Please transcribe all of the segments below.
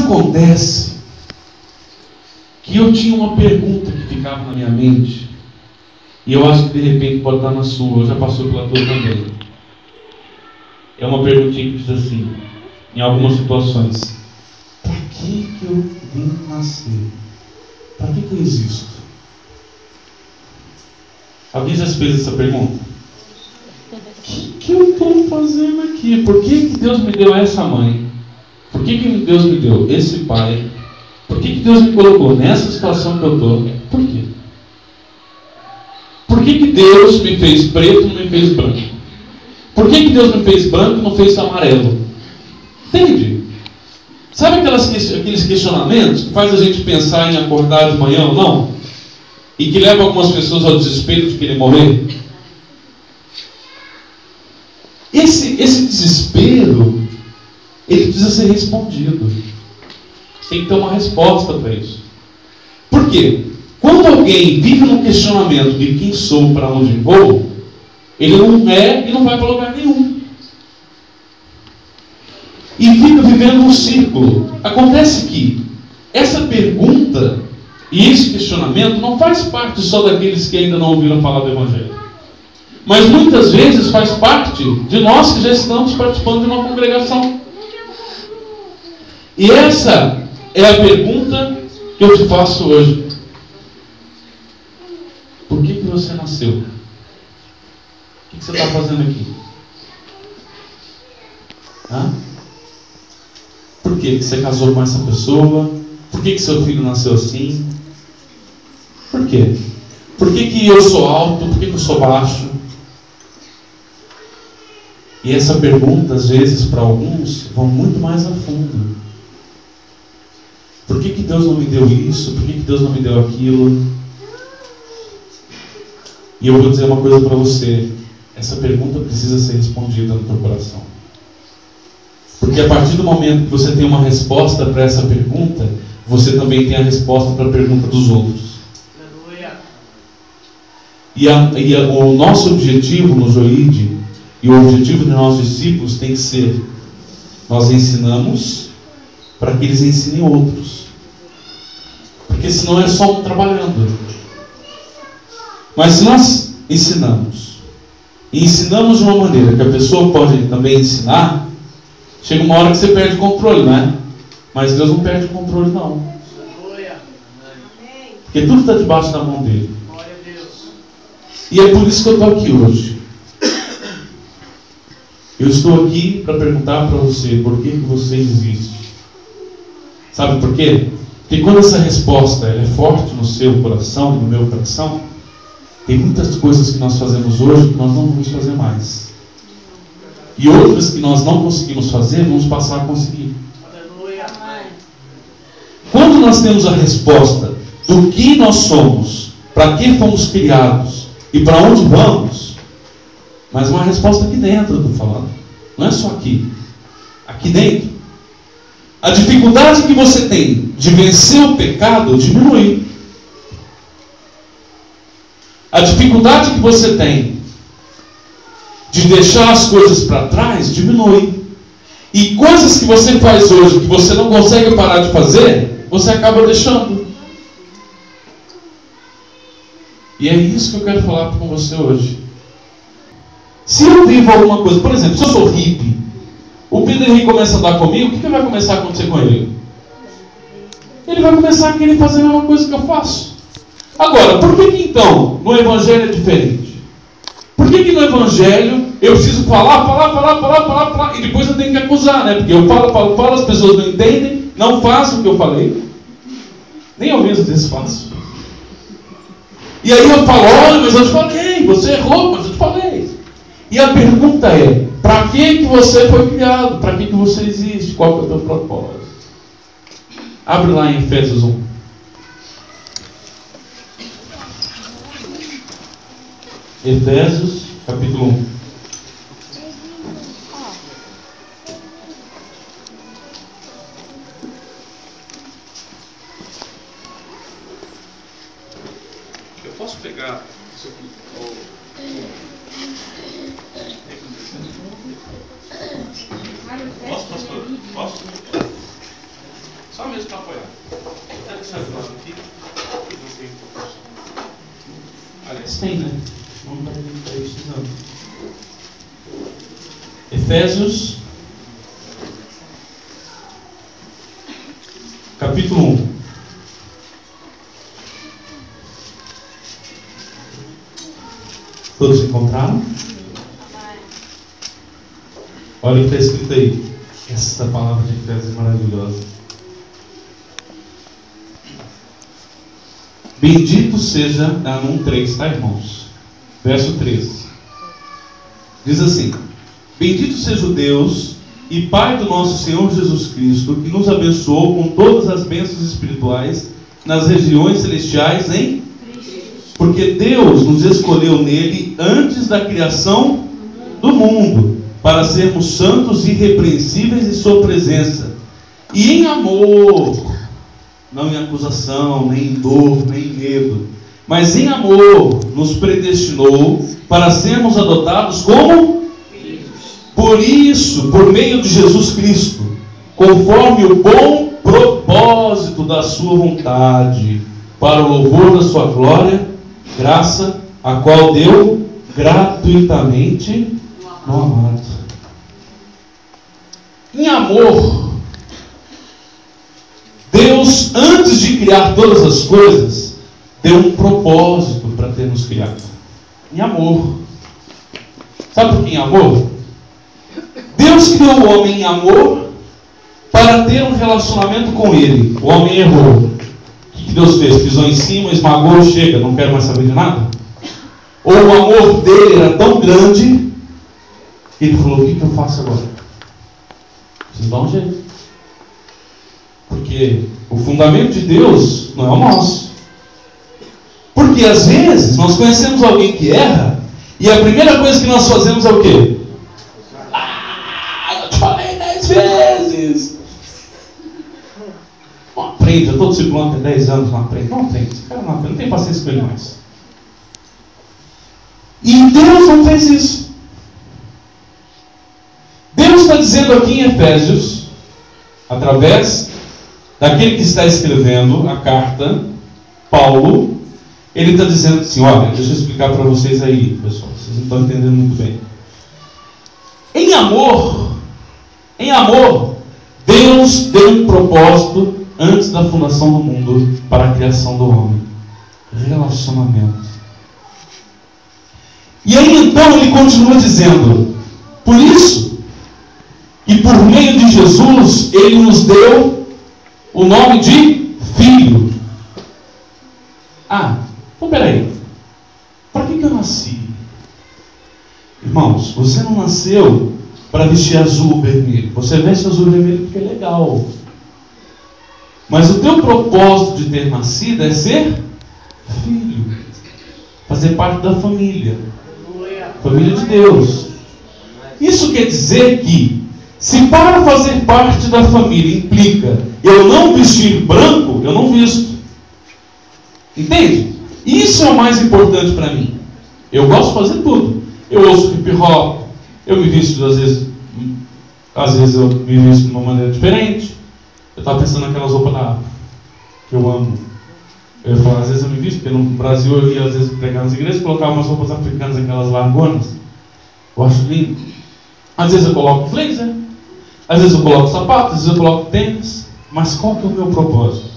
acontece que eu tinha uma pergunta que ficava na minha mente, e eu acho que de repente pode estar na sua, ou já passou pela tua também. É uma perguntinha que diz assim, em algumas situações: para que eu vim nascer? Para que eu existo? Alguém já se fez essa pergunta? O que eu estou fazendo aqui? Por que Deus me deu essa mãe? Por que Deus me deu esse pai? Por que Deus me colocou nessa situação que eu estou? Por quê? Por que Deus me fez preto e não me fez branco? Por que Deus me fez branco e não fez amarelo? Entende? Sabe aqueles questionamentos que faz a gente pensar em acordar de manhã ou não? E que leva algumas pessoas ao desespero de querer morrer? Esse desespero, ele precisa ser respondido. Tem que ter uma resposta para isso. Por quê? Quando alguém vive num questionamento de quem sou, para onde vou, ele não é e não vai para lugar nenhum. E fica vivendo um círculo. Acontece que essa pergunta e esse questionamento não faz parte só daqueles que ainda não ouviram falar do Evangelho. Mas muitas vezes faz parte de nós que já estamos participando de uma congregação. E essa é a pergunta que eu te faço hoje. Por que você nasceu? O que você está fazendo aqui? Por que você casou com essa pessoa? Por que seu filho nasceu assim? Por quê? Por que eu sou alto? Por que eu sou baixo? E essa pergunta, às vezes, para alguns, vão muito mais a fundo. Por que Deus não me deu isso? Por que Deus não me deu aquilo? E eu vou dizer uma coisa para você. Essa pergunta precisa ser respondida no teu coração. Porque a partir do momento que você tem uma resposta para essa pergunta, você também tem a resposta para a pergunta dos outros. E o nosso objetivo no Joide, e o objetivo de nossos discípulos tem que ser: nós ensinamos para que eles ensinem outros. Porque senão é só um trabalhando. Mas se nós ensinamos, e ensinamos de uma maneira que a pessoa pode também ensinar, chega uma hora que você perde o controle, né? Mas Deus não perde o controle, não. Porque tudo está debaixo da mão dele. E é por isso que eu estou aqui hoje. Eu estou aqui para perguntar para você: por que você existe? Sabe por quê? Porque quando essa resposta é forte no seu coração e no meu coração, tem muitas coisas que nós fazemos hoje que nós não vamos fazer mais. E outras que nós não conseguimos fazer, vamos passar a conseguir. Quando nós temos a resposta do que nós somos, para que fomos criados e para onde vamos, mas uma resposta aqui dentro, eu estou falando. Não é só aqui. Aqui dentro. A dificuldade que você tem de vencer o pecado diminui. A dificuldade que você tem de deixar as coisas para trás diminui. E coisas que você faz hoje que você não consegue parar de fazer, você acaba deixando. E é isso que eu quero falar com você hoje. Se eu vivo alguma coisa, por exemplo, se eu sou hippie, o Pedro Henrique começa a andar comigo, o que vai começar a acontecer com ele? Ele vai começar a querer fazer a mesma coisa que eu faço. Agora, por que então no Evangelho é diferente? Por que no Evangelho eu preciso falar, e depois eu tenho que acusar, né? Porque eu falo, as pessoas não entendem, não fazem o que eu falei. Nem eu mesmo às faço. E aí eu falo: olha, mas eu te falei, você errou, mas eu te falei. E a pergunta é: para que você foi criado? Para que você existe? Qual é o teu propósito? Abre lá em Efésios 1. Efésios, capítulo 1. Eu posso pegar isso aqui? Posso, pastor? Posso? Só mesmo para apoiar. Aliás, tem, né? Vamos para estudando. Efésios, capítulo 1. Todos encontraram? Olha o que está escrito aí. Essa palavra de Efésios é maravilhosa. Bendito seja, 1:3, tá, irmãos? Verso 13. Diz assim: Bendito seja o Deus e Pai do nosso Senhor Jesus Cristo, que nos abençoou com todas as bênçãos espirituais nas regiões celestiais em Cristo. Porque Deus nos escolheu nele antes da criação do mundo, para sermos santos e irrepreensíveis em sua presença. E em amor, não em acusação, nem em dor, nem em medo, mas em amor nos predestinou para sermos adotados como filhos. Por isso, por meio de Jesus Cristo, conforme o bom propósito da sua vontade, para o louvor da sua glória, graça, a qual deu gratuitamente no amado. Em amor, Deus, antes de criar todas as coisas, deu um propósito para ter nos criado. Em amor. Sabe por que em amor? Deus criou o homem em amor para ter um relacionamento com ele. O homem errou. O que Deus fez? Pisou em cima, esmagou, chega, não quero mais saber de nada? Ou o amor dele era tão grande que ele falou: o que eu faço agora? Preciso dar um jeito. Porque o fundamento de Deus não é o nosso. Porque às vezes nós conhecemos alguém que erra e a primeira coisa que nós fazemos é o quê? Eu te falei 10 vezes. Não aprende, eu estou discipulando há 10 anos, não aprende. Não aprende, esse cara não aprende, não tem paciência com ele mais. E Deus não fez isso. Deus está dizendo aqui em Efésios, através daquele que está escrevendo a carta, Paulo, ele está dizendo assim: olha, deixa eu explicar para vocês aí, pessoal, vocês não estão entendendo muito bem. Em amor, Deus deu um propósito antes da fundação do mundo para a criação do homem: relacionamento. E aí então ele continua dizendo: por isso, e por meio de Jesus, ele nos deu o nome de filho. Então peraí, para que eu nasci? Irmãos, você não nasceu para vestir azul ou vermelho. Você veste azul e vermelho porque é legal. Mas o teu propósito de ter nascido é ser filho, fazer parte da família de Deus. Isso quer dizer que, se para fazer parte da família implica eu não vestir branco, eu não visto. Entende? Isso é o mais importante para mim. Eu gosto de fazer tudo. Eu ouço hip hop, eu me visto às vezes eu me visto de uma maneira diferente. Eu estava pensando naquelas roupas da África, que eu amo. Eu ia falar, às vezes eu me visto, porque no Brasil eu ia às vezes pregar nas igrejas e colocar umas roupas africanas, aquelas largonas. Eu acho lindo. Às vezes eu coloco blazer, às vezes eu coloco sapato, às vezes eu coloco tênis. Mas qual que é o meu propósito?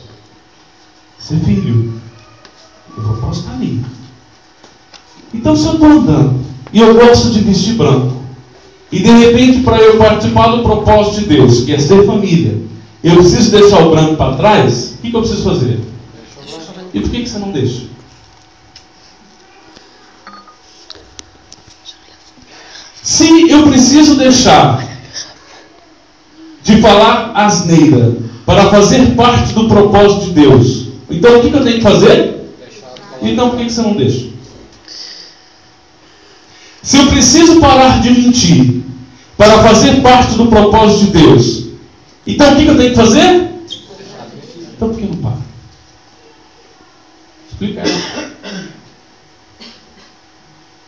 Ser filho. O propósito está ali. Então, se eu estou andando e eu gosto de vestir branco, e de repente, para eu participar do propósito de Deus, que é ser família, eu preciso deixar o branco para trás, o que eu preciso fazer? E por que você não deixa? Se eu preciso deixar de falar asneira para fazer parte do propósito de Deus, então o que eu tenho que fazer? Então por que você não deixa? Se eu preciso parar de mentir para fazer parte do propósito de Deus, então o que eu tenho que fazer? Então por que não para? Explica aí.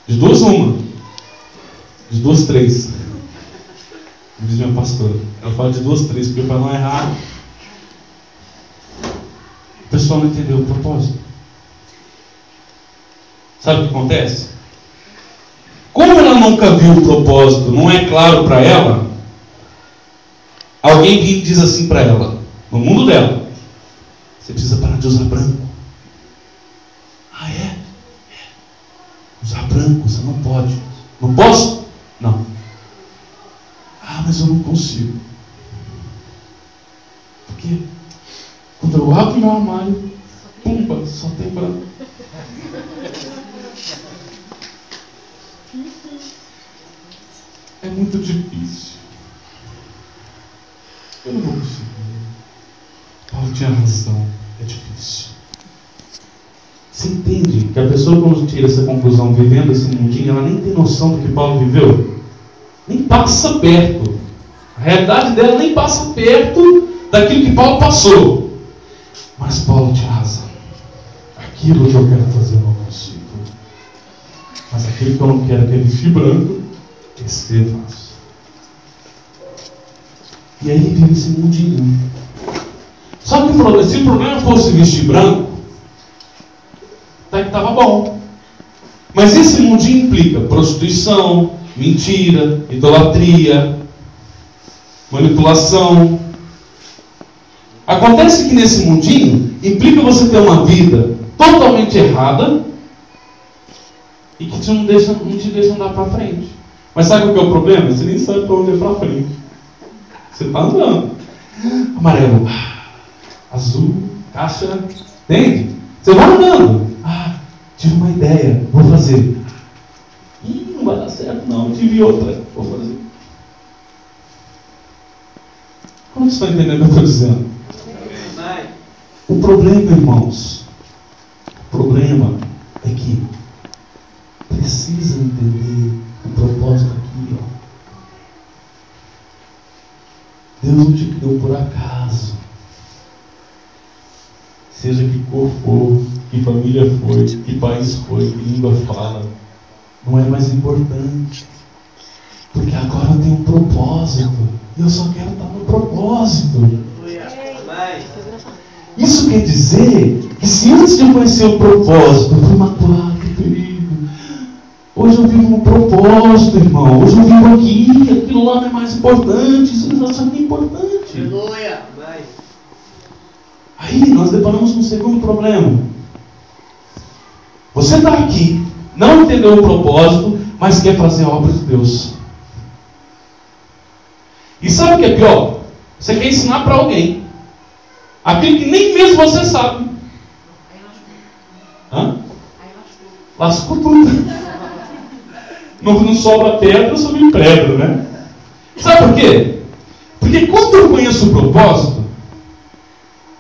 De duas, uma. De duas, três. Diz minha pastora. Ela fala de duas, três, porque para não errar. pessoa não entendeu o propósito. Sabe o que acontece? Como ela nunca viu o propósito, não é claro para ela, alguém vem e diz assim para ela, no mundo dela: você precisa parar de usar branco. Ah, é? Usar branco, você não pode. Não posso? Não. Ah, mas eu não consigo. Porque quando eu abro meu armário, pumba, só tem branco. É muito difícil. Eu não vou conseguir. Paulo tinha razão. É difícil. Você entende que a pessoa, quando tira essa conclusão, vivendo esse mundinho, ela nem tem noção do que Paulo viveu? Nem passa perto. A realidade dela nem passa perto daquilo que Paulo passou. Mas Paulo tinha razão. Aquilo que eu quero fazer eu não consigo. Mas aquilo que eu não quero, que é vestir branco, esse eu faço. E aí ele vive esse mundinho. Só que se o problema fosse vestir branco, até que estava bom. Mas esse mundinho implica prostituição, mentira, idolatria, manipulação. Acontece que nesse mundinho implica você ter uma vida totalmente errada e que não te deixa andar para frente. Mas sabe o que é o problema? Você nem sabe para onde é para frente. Você está andando. Amarelo, azul, caixa, entende? Você vai andando. Tive uma ideia, vou fazer. Não vai dar certo não, tive outra, vou fazer. Como você está entendendo o que eu estou dizendo? O problema, irmãos, o problema é que precisa entender o propósito aqui, ó. Deus não te criou por acaso. Seja que cor for, que família foi, que país foi, que língua fala, não é mais importante. Porque agora eu tenho um propósito. E eu só quero estar no propósito. Isso quer dizer que se antes de eu conhecer o propósito, eu fui magoado, ferido. Hoje eu vivo no propósito, irmão. Hoje eu vivo aqui, aquilo lá não é mais importante, isso não é importante. Aí nós deparamos com um segundo problema. Você está aqui, não entendeu o propósito, mas quer fazer a obra de Deus. E sabe o que é pior? Você quer ensinar para alguém aquilo que nem mesmo você sabe. Lascou tudo. Não sobra pedra, sobe pedra, né? Sabe por quê? Porque quando eu conheço o propósito,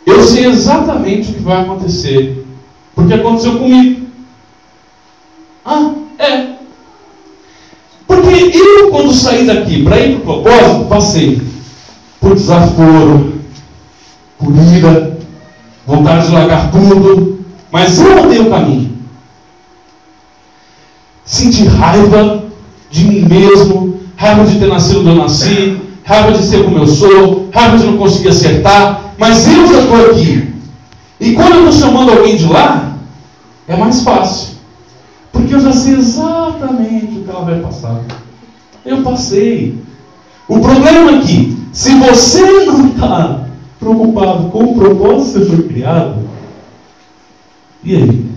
eu sei exatamente o que vai acontecer. Porque aconteceu comigo. Porque eu, quando saí daqui para ir para o propósito, passei por desaforo, por ira, vontade de largar tudo. Mas eu andei o caminho. Senti raiva de mim mesmo, raiva de ter nascido onde eu nasci, raiva de ser como eu sou, raiva de não conseguir acertar. Mas eu já estou aqui. E quando eu estou chamando alguém de lá, é mais fácil. Porque eu já sei exatamente o que ela vai passar. Eu passei. O problema é que, se você não está preocupado com o propósito que você foi criado, e aí?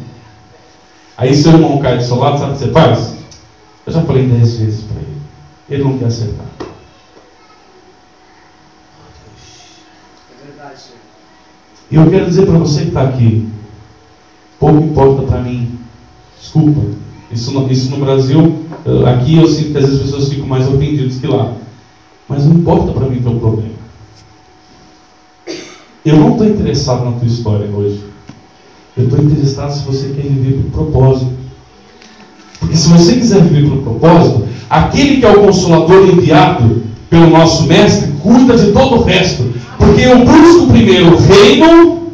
Aí seu irmão cai do seu lado, sabe o que você faz? Eu já falei 10 vezes para ele. Ele não quer acertar. E eu quero dizer para você que está aqui, pouco importa para mim. Desculpa, isso no Brasil, aqui eu sinto que às vezes as pessoas ficam mais ofendidas que lá. Mas não importa para mim o teu problema. Eu não estou interessado na tua história hoje. Eu estou interessado se você quer viver por propósito. Porque se você quiser viver por propósito, aquele que é o Consolador enviado pelo nosso Mestre, cuida de todo o resto. Porque eu busco primeiro o reino,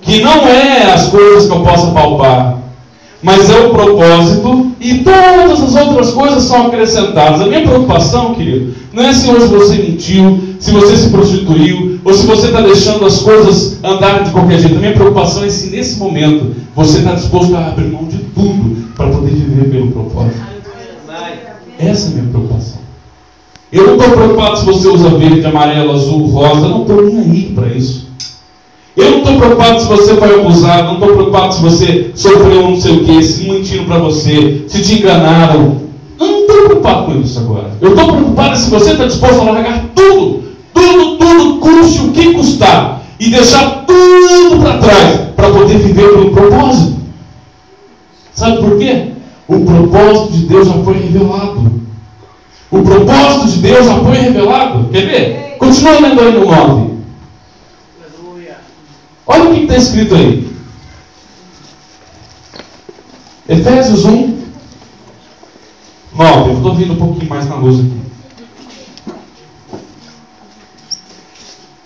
que não é as coisas que eu possa palpar, mas é o propósito, e todas as outras coisas são acrescentadas. A minha preocupação, querido, não é se hoje você mentiu, se você se prostituiu, ou se você está deixando as coisas andarem de qualquer jeito. A minha preocupação é se nesse momento você está disposto a abrir mão de tudo para poder viver pelo propósito. Essa é a minha preocupação. Eu não estou preocupado se você usa verde, amarelo, azul, rosa. Eu não estou nem aí para isso. Eu não estou preocupado se você foi abusado. Não estou preocupado se você sofreu não sei o que, se mentiram para você, se te enganaram. Eu não estou preocupado com isso agora. Eu estou preocupado se você está disposto a largar tudo, custe o que custar, e deixar tudo para trás para poder viver pelo propósito. Sabe por quê? O propósito de Deus já foi revelado. O propósito de Deus já foi revelado. Quer ver? Continua lendo aí no 9. Olha o que está escrito aí. Efésios 1, 9. Eu estou vindo um pouquinho mais na luz aqui.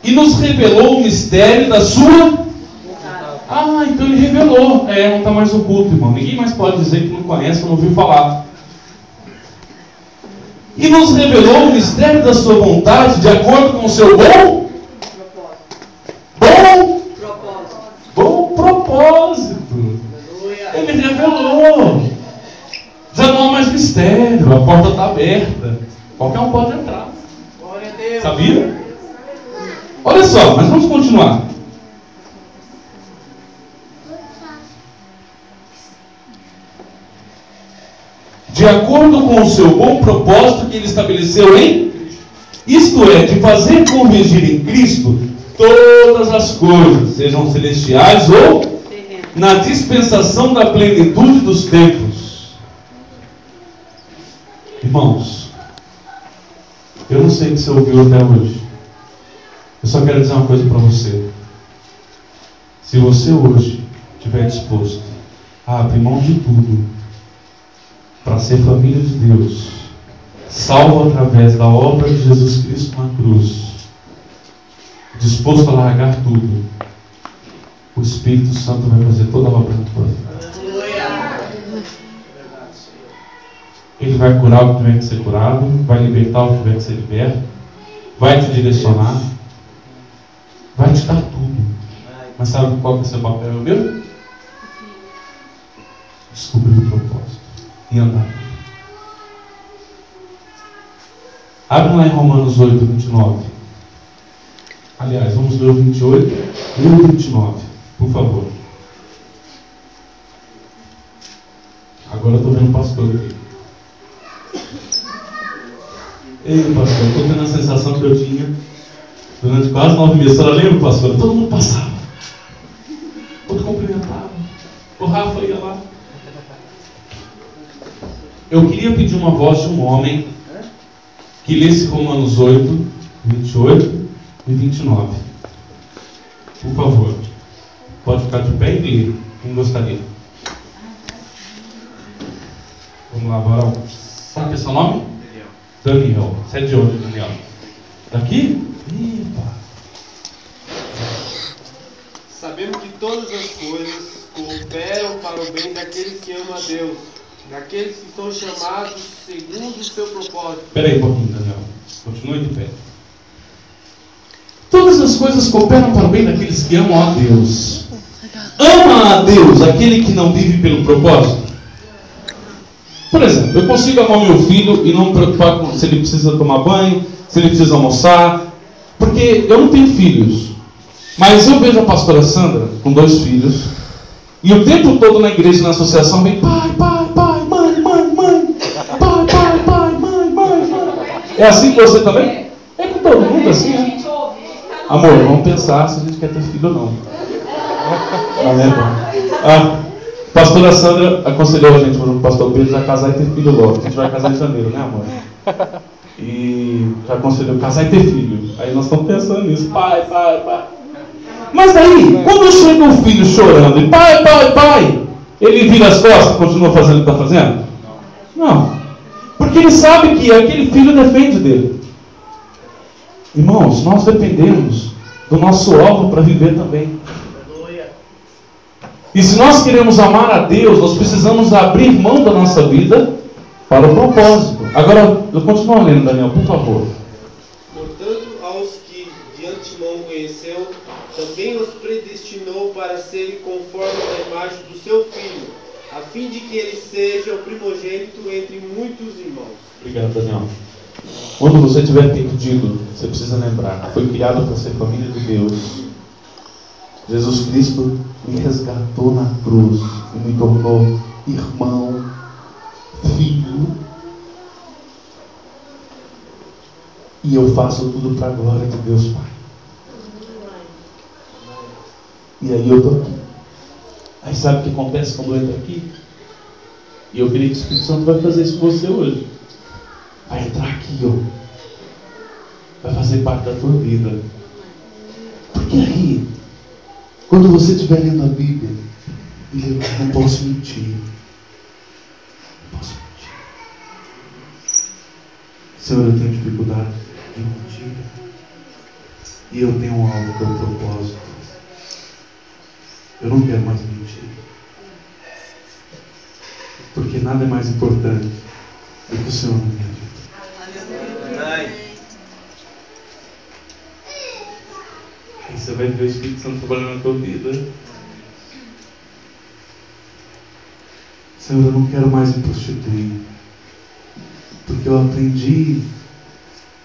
E nos revelou o mistério da sua... Ah, então ele revelou. Não está mais oculto, irmão. Ninguém mais pode dizer que não conhece ou não ouviu falar. E nos revelou o mistério da sua vontade, de acordo com o seu bom propósito. Ele revelou. Já não há mais mistério. A porta está aberta. Qualquer um pode entrar. Sabia? Olha só, mas vamos continuar. De acordo com o seu bom propósito que ele estabeleceu em... Isto é, de fazer convergir em Cristo todas as coisas, sejam celestiais ou na dispensação da plenitude dos tempos. Irmãos, eu não sei o que você ouviu até hoje. Eu só quero dizer uma coisa para você. Se você hoje estiver disposto a abrir mão de tudo para ser família de Deus, salvo através da obra de Jesus Cristo na cruz, disposto a largar tudo, o Espírito Santo vai fazer toda a obra na tua vida. Ele vai curar o que tiver que ser curado, vai libertar o que tiver que ser liberto, vai te direcionar, vai te dar tudo. Mas sabe qual que é o seu papel, meu? Descobrir o propósito e andar. Abre lá em Romanos 8, 29. Aliás, vamos ler o 28 e o 29, por favor. Agora eu estou vendo o pastor aqui. Ei, pastor, estou tendo a sensação que eu tinha durante quase 9 meses. Você lembra, pastor? Todo mundo passava. Todo cumprimentava. O Rafa ia lá. Eu queria pedir uma voz de um homem que lesse Romanos 8, 28 e 29. Por favor. Pode ficar de pé e ler. Quem gostaria? Vamos lá, Varão. Qual que é seu nome? Daniel. Você é de onde, Daniel? Daqui? Eita. Sabemos que todas as coisas cooperam para o bem daqueles que amam a Deus, daqueles que são chamados segundo o seu propósito. Espera aí um pouquinho, Daniel. Continue de pé. Todas as coisas cooperam para o bem daqueles que amam a Deus. Ama a Deus aquele que não vive pelo propósito? Por exemplo, eu consigo amar meu filho e não me preocupar com se ele precisa tomar banho, se ele precisa almoçar, porque eu não tenho filhos. Mas eu vejo a pastora Sandra com 2 filhos, e o tempo todo na igreja, na associação, vem pai, mãe, pai. É assim com você também? É com todo mundo assim, né? Amor, vamos pensar se a gente quer ter filho ou não. Pastora Sandra aconselhou a gente, o pastor Pedro, a casar e ter filho logo. A gente vai casar em janeiro, né, amor? E já aconselhou casar e ter filho. Aí nós estamos pensando nisso, pai. Mas daí, quando chega o filho chorando e pai, ele vira as costas e continua fazendo o que está fazendo? Não. Porque ele sabe que aquele filho depende dele. Irmãos, nós dependemos do nosso alvo para viver também. E se nós queremos amar a Deus, nós precisamos abrir mão da nossa vida para o propósito. Agora, continua lendo, Daniel, por favor. Portanto, aos que de antemão conheceu, também os predestinou para serem conforme a imagem do seu Filho, a fim de que ele seja o primogênito entre muitos irmãos. Obrigado, Daniel. Quando você estiver perdido, você precisa lembrar, foi criado para ser família de Deus. Jesus Cristo me resgatou na cruz e me tornou irmão, filho. E eu faço tudo para a glória de Deus Pai. E aí eu estou aqui. Aí sabe o que acontece quando eu entro aqui? E eu creio que o Espírito Santo vai fazer isso com você hoje. Vai entrar aqui, ó. Vai fazer parte da tua vida. Porque aí, quando você estiver lendo a Bíblia, eu não posso mentir. Não posso mentir. Senhor, eu tenho dificuldade de mentir. E eu tenho um alvo que é o propósito. Eu não quero mais mentir. Porque nada é mais importante do que o Senhor na minha vida. Aí você vai ver o Espírito Santo trabalhando na tua vida. Senhor, eu não quero mais me prostituir. Porque eu aprendi.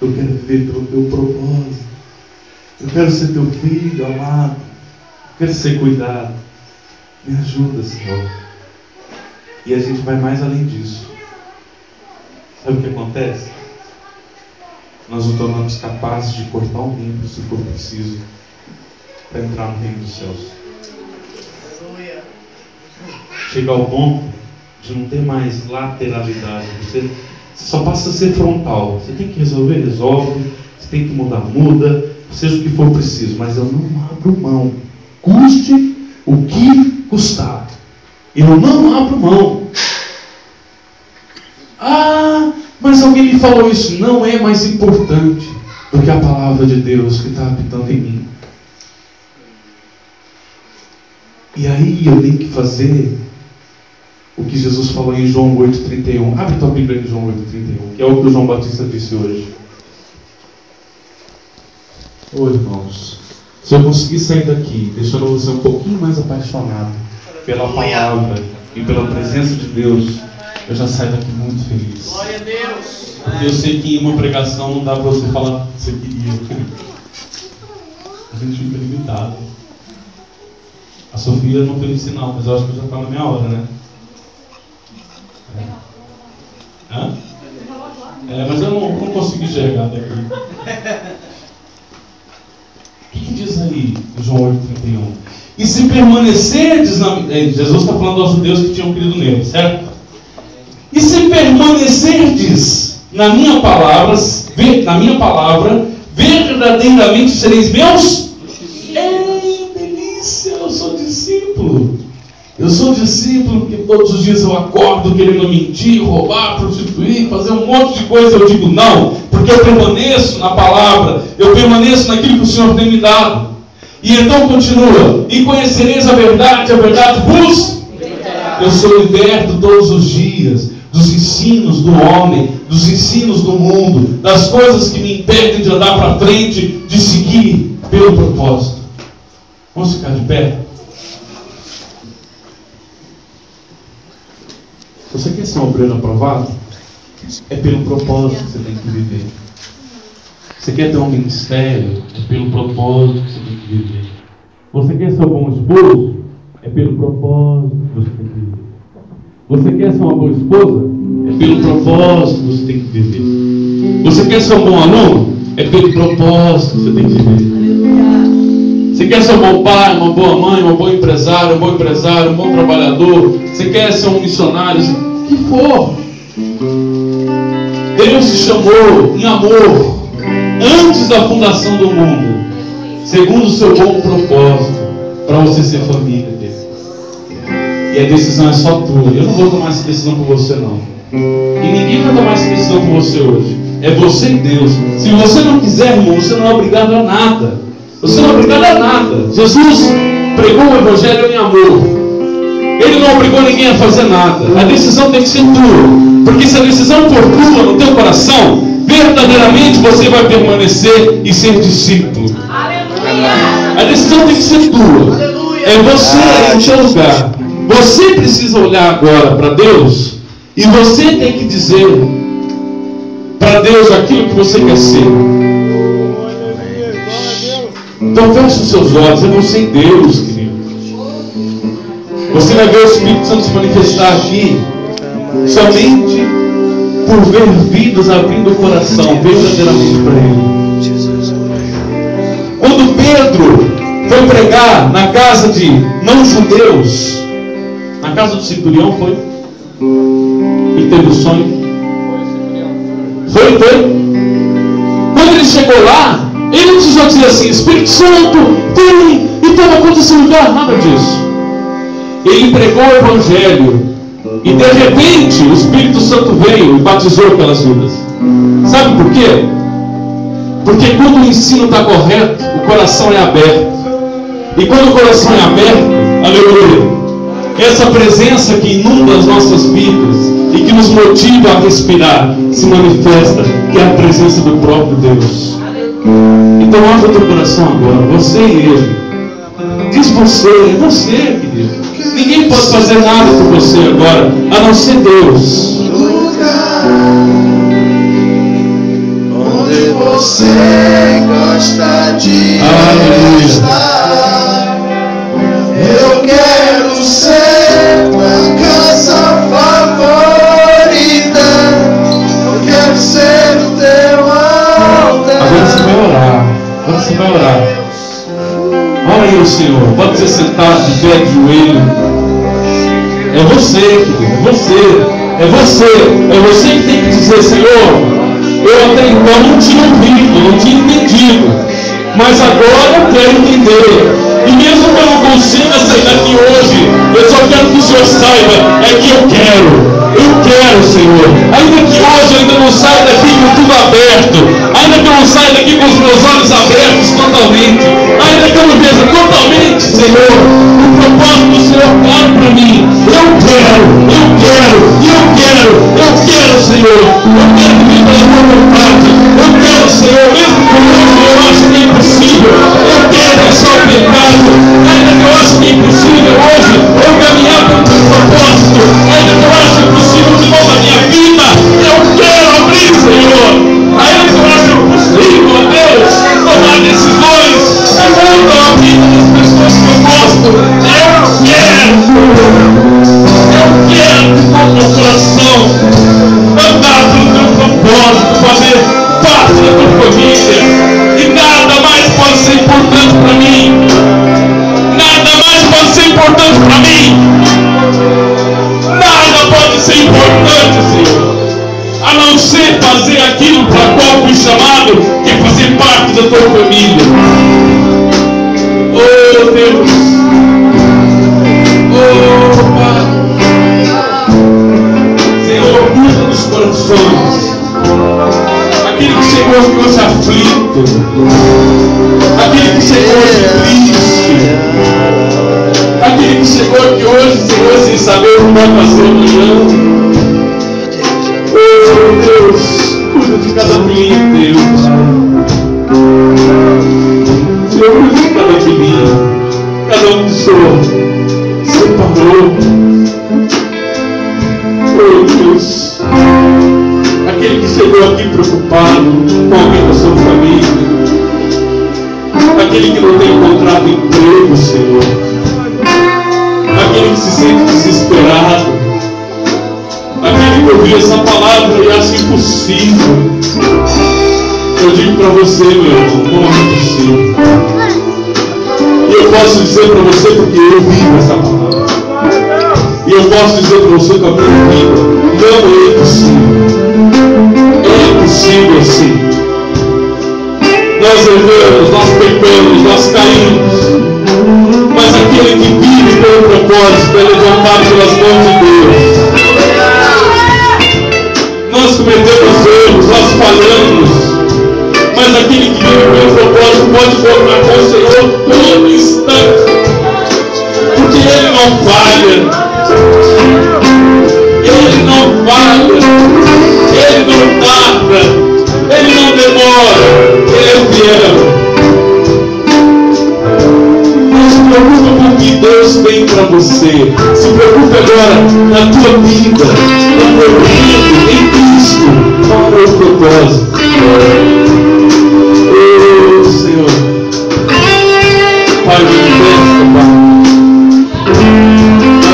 Eu quero viver pelo teu propósito. Eu quero ser teu filho amado. Eu quero ser cuidado. Me ajuda, Senhor. E a gente vai mais além disso. Sabe o que acontece? Nós nos tornamos capazes de cortar um membro se for preciso para entrar no reino dos céus. Chega ao ponto de não ter mais lateralidade. Você só passa a ser frontal. Você tem que resolver, resolve. Você tem que mudar, muda. Seja o que for preciso. Mas eu não abro mão. Custe o que custar. Eu não abro mão. Ah, mas alguém me falou isso. Não é mais importante do que a palavra de Deus que está habitando em mim. E aí eu tenho que fazer o que Jesus falou em João 8,31. Abre tua Bíblia em João 8,31, que é o que o João Batista disse hoje. Ô irmãos, se eu conseguir sair daqui deixando você um pouquinho mais apaixonado pela palavra e pela presença de Deus, eu já saio daqui muito feliz. Glória a Deus. Eu sei que em uma pregação não dá para você falar o que você queria. A gente fica limitado. A Sofia não fez sinal, mas eu acho que já está na minha hora, né? Hã? Mas eu não consigo enxergar daqui. O que diz aí João 8,31? E se permanecerdes na... Jesus está falando aos judeus que tinham crido nele, certo? E se permanecerdes na minha palavra, verdadeiramente sereis meus? Delícia, eu sou discípulo. Eu sou discípulo porque todos os dias eu acordo querendo mentir, roubar, prostituir, fazer um monte de coisa. Eu digo não, porque eu permaneço na palavra, eu permaneço naquilo que o Senhor tem me dado. E então continua: e conhecereis a verdade vos... Eu sou liberto todos os dias dos ensinos do homem, dos ensinos do mundo, das coisas que me impedem de andar para frente, de seguir pelo propósito. Vamos ficar de pé? Você quer ser um obreiro aprovado? É pelo propósito que você tem que viver. Você quer ter um ministério? É pelo propósito que você tem que viver. Você quer ser um bom esposo? É pelo propósito que você tem que viver. Você quer ser uma boa esposa? É pelo propósito que você tem que viver. Você quer ser um bom aluno? É pelo propósito que você tem que viver. Você quer ser um bom pai, uma boa mãe, um bom empresário, um bom trabalhador? Você quer ser um missionário? O que for. Deus te chamou em amor antes da fundação do mundo, segundo o seu bom propósito, para você ser família dele. E a decisão é só tua. Eu não vou tomar essa decisão por você, não. E ninguém vai tomar essa decisão por você hoje. É você e Deus. Se você não quiser, irmão, você não é obrigado a nada. Você não é obrigado a nada. Jesus pregou o Evangelho em amor. Ele não obrigou ninguém a fazer nada. A decisão tem que ser tua. Porque se a decisão for tua no teu coração, verdadeiramente você vai permanecer e ser discípulo. decisão tem que ser tua. É você no seu lugar. Você precisa olhar agora para Deus e você tem que dizer para Deus aquilo que você quer ser. Então feche os seus olhos, é você e Deus, querido. Você vai ver o Espírito Santo se manifestar aqui somente por ver vidas abrindo o coração verdadeiramente para Ele. Quando Pedro foi pregar na casa de não-judeus, na casa do centurião, foi? Ele teve o sonho? Foi? Quando ele chegou lá, ele não precisou dizer assim: Espírito Santo, tem, e toma conta desse lugar. Nada disso. Ele pregou o Evangelho e de repente o Espírito Santo veio e batizou aquelas vidas. Sabe por quê? Porque quando o ensino está correto, o coração é aberto. E quando o coração é aberto, aleluia, essa presença que inunda as nossas vidas e que nos motiva a respirar se manifesta, que é a presença do próprio Deus. Então abra o teu coração agora, você e Ele. Diz você, é você, querido. Ninguém pode fazer nada por você agora, a não ser Deus. Onde você gosta de estar, eu quero ser tua casa favorita, eu quero ser o teu altar. Agora você vai orar, Ora aí o Senhor, pode ser sentado de pé, de joelho. É você, querido, é você que tem que dizer: Senhor, eu até então não tinha ouvido, não tinha entendido, mas agora eu quero entender. E mesmo que eu não consiga sair daqui hoje, eu só quero que o Senhor saiba, é que eu quero, Senhor. Ainda que hoje eu ainda não saia daqui com tudo aberto, ainda que eu não saia daqui com os meus olhos abertos totalmente, ainda que eu não veja totalmente, Senhor, o propósito do Senhor claro para mim. Eu quero, Senhor. Eu quero viver pela tua vontade. Eu quero, Senhor, mesmo que hoje eu acho que é impossível, eu quero deixar o pecado, ainda que eu acho que é impossível hoje eu caminhar com o teu propósito, ainda que eu acho impossível de novo a minha vida, eu quero abrir, Senhor. Ainda que eu acho impossível, ó Deus, tomar decisões que mudam a vida das pessoas que eu gosto, eu quero de todo o coração andar pelo teu propósito, fazer parte da tua família, e nada mais pode ser importante para mim. Nada mais pode ser importante para mim. Nada pode ser importante, Senhor, a não ser fazer aquilo para qual fui chamado, que é fazer parte da tua família. Oh Deus, oh Pai, Senhor, cuida dos corações. Aquele que chegou aqui hoje aflito, aquele que chegou hoje triste, aquele que chegou aqui hoje, Senhor, sem saber o que vai fazer amanhã. Oh Deus, cuida de cada filhinho, Deus. Senhor, cuida de cada filhinho, cada um que o Senhor separou. Oh Deus, aquele que chegou aqui preocupado com alguém da sua família, aquele que não tem encontrado emprego, Senhor, aquele que se sente desesperado, aquele que ouviu essa palavra e acha impossível. Eu digo para você, meu irmão, não é impossível. E eu posso dizer para você porque eu vivo essa palavra. E eu posso dizer para você com a minha vida, não é impossível. É possível sim. Nós erramos, nós pecamos, nós caímos, mas aquele que vive pelo propósito é levantado pelas mãos de Deus. Nós cometemos erros, nós falhamos, mas aquele que vive pelo propósito pode voltar com o Senhor todo instante, porque Ele não falha. Ele não falha, Ele não tarda, Ele não demora, Ele é fiel. que Deus tem para você. Se preocupe agora na tua vida, no teu vida, em Cristo. Qual é o propósito? Oh, Senhor. Pai, manifesta, Pai.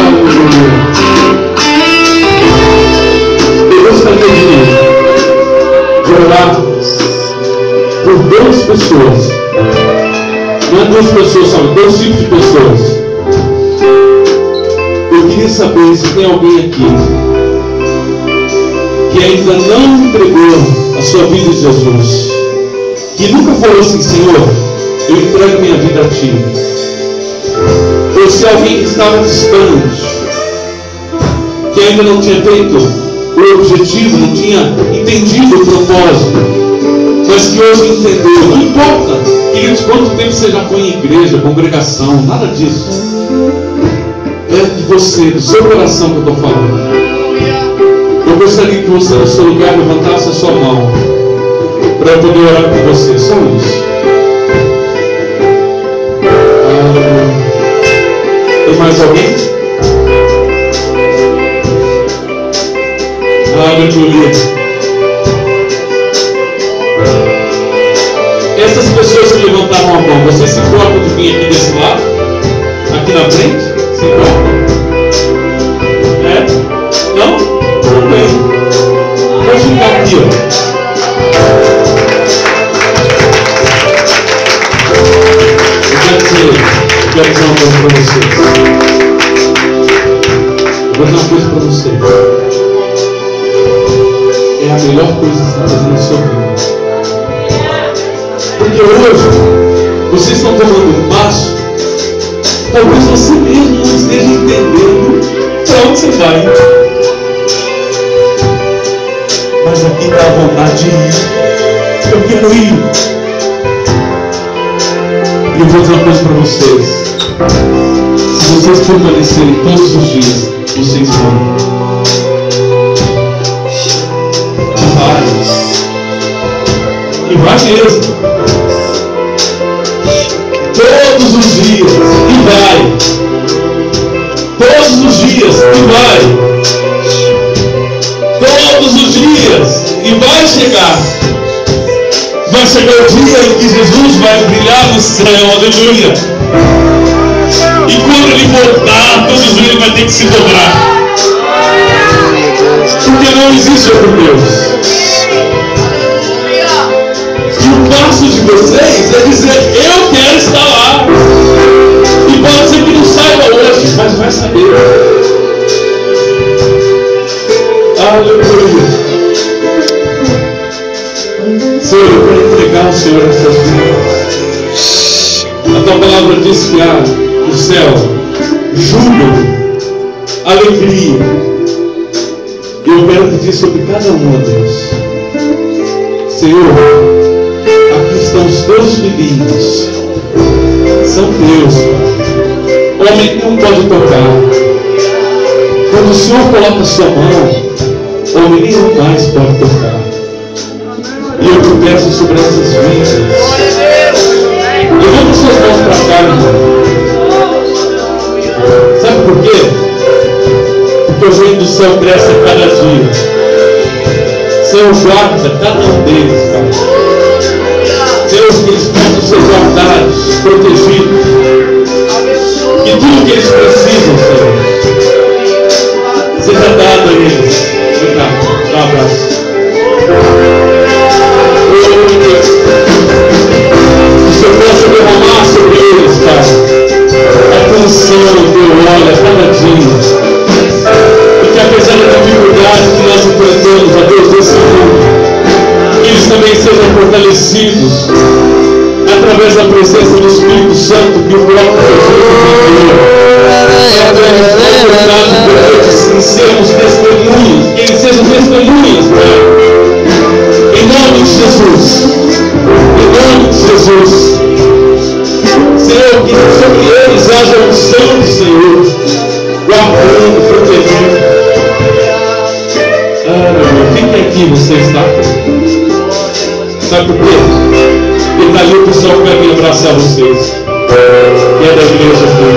Aleluia. Eu gostaria de orar por duas pessoas. Não é duas pessoas, sabe? Dois tipos de pessoas. Eu queria saber se tem alguém aqui que ainda não entregou a sua vida a Jesus, que nunca falou assim: Senhor, eu entrego minha vida a Ti. Ou se alguém que estava distante, que ainda não tinha feito o objetivo, não tinha entendido o propósito, mas que hoje entendeu. Não importa, queridos, quanto tempo você já foi em igreja, congregação, nada disso. É de você, do seu coração que eu estou falando. Eu gostaria que você, no seu lugar, levantasse a sua mão para eu poder orar por você. Só isso. Tem mais alguém? Aleluia. Essas pessoas que levantaram a mão, vocês se importam de vir aqui desse lado? Aqui na frente? Se importam? É? Não? Tudo bem. Pode ficar aqui, ó. Eu quero dizer uma coisa para vocês. Eu vou dizer uma coisa para vocês. É a melhor coisa que você está fazendo na sua vida. Porque hoje, vocês estão tomando um passo, talvez você mesmo não esteja entendendo para onde você vai. Mas aqui dá vontade de ir. Eu quero ir. E eu vou dizer uma coisa para vocês. Se vocês permanecerem todos os dias, vocês vão. E vai mesmo. Todos os dias. E vai. Todos os dias. E vai. Todos os dias. E vai chegar. Vai chegar o dia em que Jesus vai brilhar no céu. Aleluia. E quando Ele voltar, todos os dias Ele vai ter que se dobrar. Porque não existe outro Deus. E o passo de vocês é dizer: eu quero estar lá. E pode ser que não saiba hoje, mas vai saber. Aleluia. Senhor, eu quero entregar ao Senhor essas vidas. A tua palavra diz que há no céu júbilo, alegria. E eu quero pedir sobre cada um, Deus. Senhor, aqui estão os teus filhinhos. São teus, Pai. Homem nenhum pode tocar. Quando o Senhor coloca a sua mão, homem nenhum mais pode tocar. E eu te peço sobre essas vidas. Levanta suas mãos para cá, irmão. Sabe por quê? Porque o reino do céu cresce a cada dia. Senhor, guarda cada um deles, Pai. Deus, que eles possam ser guardados, protegidos. Que tudo que eles precisam, Senhor, seja dado a eles. Vem cá, dá um abraço. Que o Senhor possa derramar sobre eles, Pai, a atenção do teu olho a cada dia. E que apesar da dificuldade que nós enfrentamos, a Deus, desse mundo, que eles também sejam fortalecidos através da presença do Espírito Santo que o próprio Jesus enviou. Que sermos testemunhas, que eles sejam testemunhas, Pai. Em nome de Jesus. Em nome de Jesus. Senhor, que sobre eles haja a unção do Senhor, guardando, protegendo. Fique aqui, você está. Sabe por quê? Porque está ali o pessoal que vai vir abraçar vocês. Que é da igreja aqui.